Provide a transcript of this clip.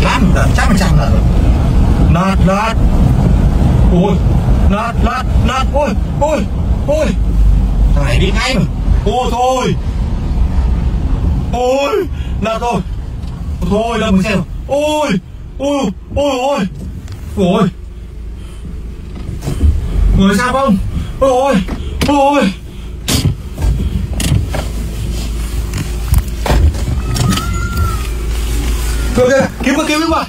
lắm, chắc là trăm lần rồi. Lật. Ôi, lật. Ôi. Thằng này biết ngay mà. Thôi. Ôi, lật rồi. Thôi, lật mình xem. Ôi. Người sao không? Ôi. Kìa, kiếm qua.